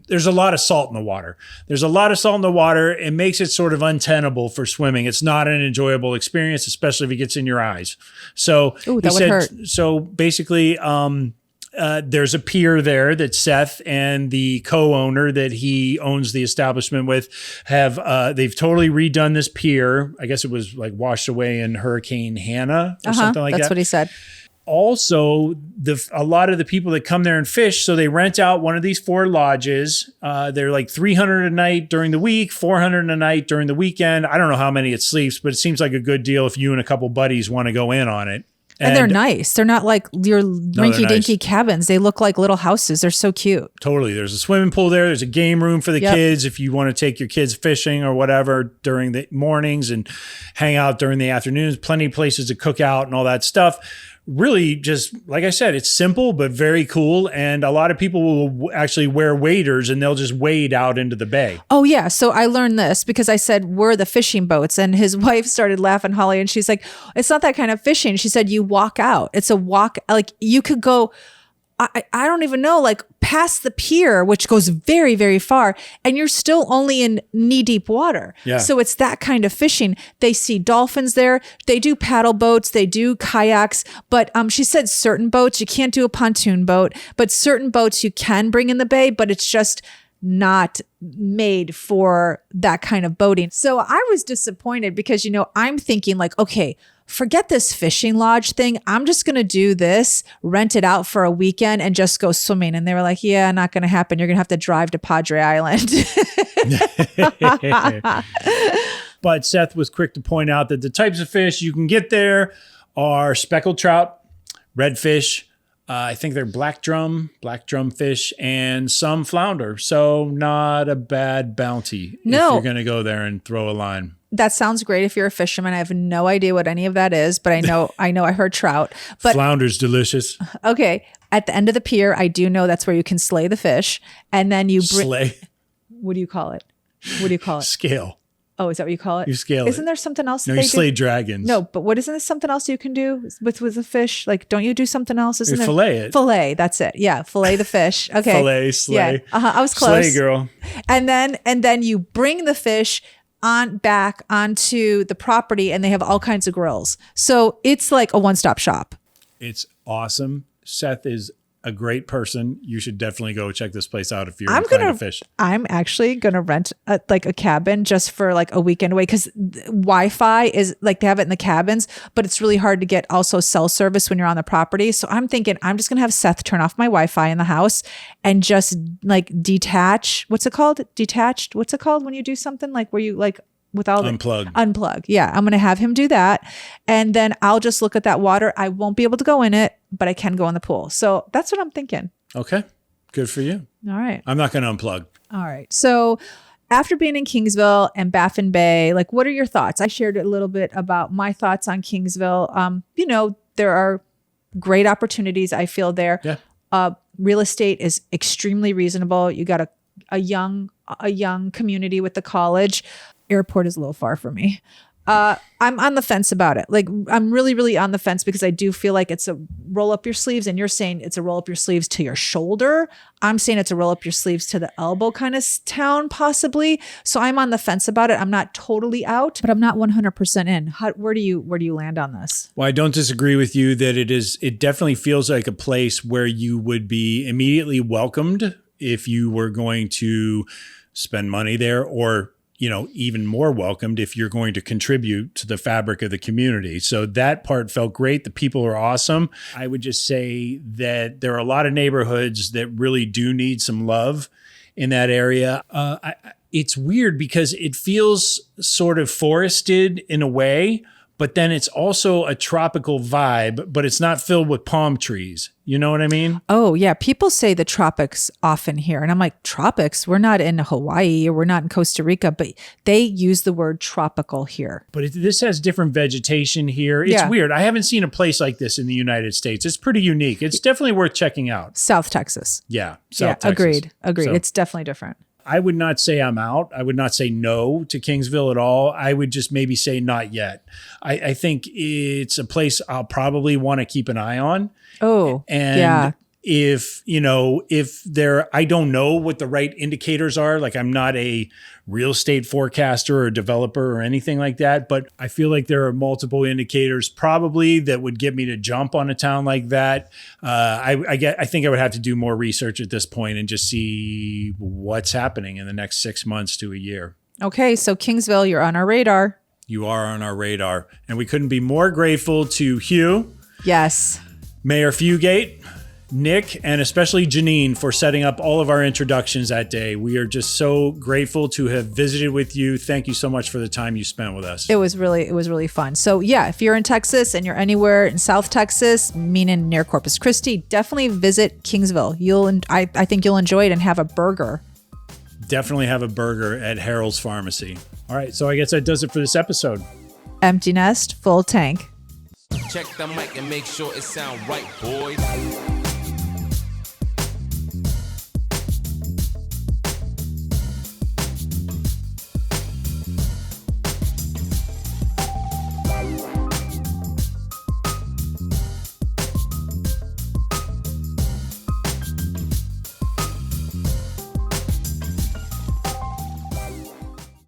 There's a lot of salt in the water. It makes it sort of untenable for swimming. It's not an enjoyable experience, especially if it gets in your eyes. So that would hurt. So basically, there's a pier there that Seth and the co-owner that he owns the establishment with they've totally redone this pier. I guess it was like washed away in Hurricane Hannah or something like that. That's what he said. Also, a lot of the people that come there and fish, so they rent out one of these 4 lodges. They're like $300 a night during the week, $400 a night during the weekend. I don't know how many it sleeps, but it seems like a good deal if you and a couple buddies want to go in on it. And they're nice. They're not like your rinky-dinky nice. cabins. They look like little houses. They're so cute. Totally. There's a swimming pool there. There's a game room for the kids if you want to take your kids fishing or whatever during the mornings and hang out during the afternoons. Plenty of places to cook out and all that stuff. Really, just like I said, it's simple but very cool. And a lot of people will actually wear waders and they'll just wade out into the bay. Oh, yeah. So I learned this because I said, we're the fishing boats. And his wife started laughing, Holly, and she's like, it's not that kind of fishing. She said, you walk out. It's a walk. Like you could go, I don't even know, like past the pier, which goes very, very far, and you're still only in knee deep water. Yeah. So it's that kind of fishing. They see dolphins there. They do paddle boats. They do kayaks. But she said certain boats, you can't do a pontoon boat, but certain boats you can bring in the bay, but it's just not made for that kind of boating. So I was disappointed because, I'm thinking like, okay, forget this fishing lodge thing. I'm just going to do this, rent it out for a weekend and just go swimming. And they were like, yeah, not going to happen. You're going to have to drive to Padre Island. But Seth was quick to point out that the types of fish you can get there are speckled trout, redfish, I think they're black drum fish, and some flounder. So not a bad bounty if you're going to go there and throw a line. That sounds great if you're a fisherman. I have no idea what any of that is, but I know I heard trout. But flounder's delicious. Okay. At the end of the pier, I do know that's where you can slay the fish. And then you slay. What do you call it? What do you call it? Scale. Oh, is that what you call it? You scale it. Isn't there something else? No, you slay dragons. No, but what isn't there something else you can do with a fish? Like, don't you do something else? Isn't you there? fillet it. Fillet. That's it. Yeah, fillet the fish. Okay. Fillet, slay. Yeah. I was close. Slay, girl. And then you bring the fish back onto the property, and they have all kinds of grills. So it's like a one-stop shop. It's awesome. Seth is a great person. You should definitely go check this place out if you're inclined to fish. I'm actually gonna rent a cabin just for like a weekend away, because Wi-Fi is like, they have it in the cabins, but it's really hard to get also cell service when you're on the property. So I'm thinking I'm just gonna have Seth turn off my Wi-Fi in the house and just like detach. What's it called? Detached. What's it called when you do something like where you like without unplug. Yeah. I'm going to have him do that. And then I'll just look at that water. I won't be able to go in it, but I can go in the pool. So that's what I'm thinking. Okay. Good for you. All right. I'm not going to unplug. All right. So after being in Kingsville and Baffin Bay, like, what are your thoughts? I shared a little bit about my thoughts on Kingsville. There are great opportunities, I feel, there. Yeah. Real estate is extremely reasonable. You got a young community with the college. Airport is a little far for me. I'm on the fence about it. Like, I'm really, really on the fence because I do feel like it's a roll up your sleeves, and you're saying it's a roll up your sleeves to your shoulder. I'm saying it's a roll up your sleeves to the elbow kind of town, possibly. So I'm on the fence about it. I'm not totally out, but I'm not 100% in. Where do you land on this? Well, I don't disagree with you that it definitely feels like a place where you would be immediately welcomed if you were going to spend money there, or even more welcomed if you're going to contribute to the fabric of the community. So that part felt great. The people are awesome. I would just say that there are a lot of neighborhoods that really do need some love in that area. It's weird because it feels sort of forested in a way, but then it's also a tropical vibe, but it's not filled with palm trees. You know what I mean? Oh, yeah. People say the tropics often here. And I'm like, tropics? We're not in Hawaii or we're not in Costa Rica, but they use the word tropical here. But this has different vegetation here. It's weird. I haven't seen a place like this in the United States. It's pretty unique. It's definitely worth checking out. South Texas. Yeah. South Texas. Agreed. So, it's definitely different. I would not say I'm out. I would not say no to Kingsville at all. I would just maybe say not yet. I think it's a place I'll probably want to keep an eye on. Oh, and yeah. If I don't know what the right indicators are. Like, I'm not a real estate forecaster or developer or anything like that, but I feel like there are multiple indicators probably that would get me to jump on a town like that. I think I would have to do more research at this point and just see what's happening in the next 6 months to a year. Okay. So Kingsville, you're on our radar. You are on our radar, and we couldn't be more grateful to Hugh. Yes. Mayor Fugate, Nick, and especially Janine for setting up all of our introductions that day. We are just so grateful to have visited with you. Thank you so much for the time you spent with us. It was really fun. So yeah, if you're in Texas and you're anywhere in South Texas, meaning near Corpus Christi, definitely visit Kingsville. I think you'll enjoy it and have a burger. Definitely have a burger at Harrell's Pharmacy. All right, so I guess that does it for this episode. Empty nest, full tank. Check the mic and make sure it sound right, boys.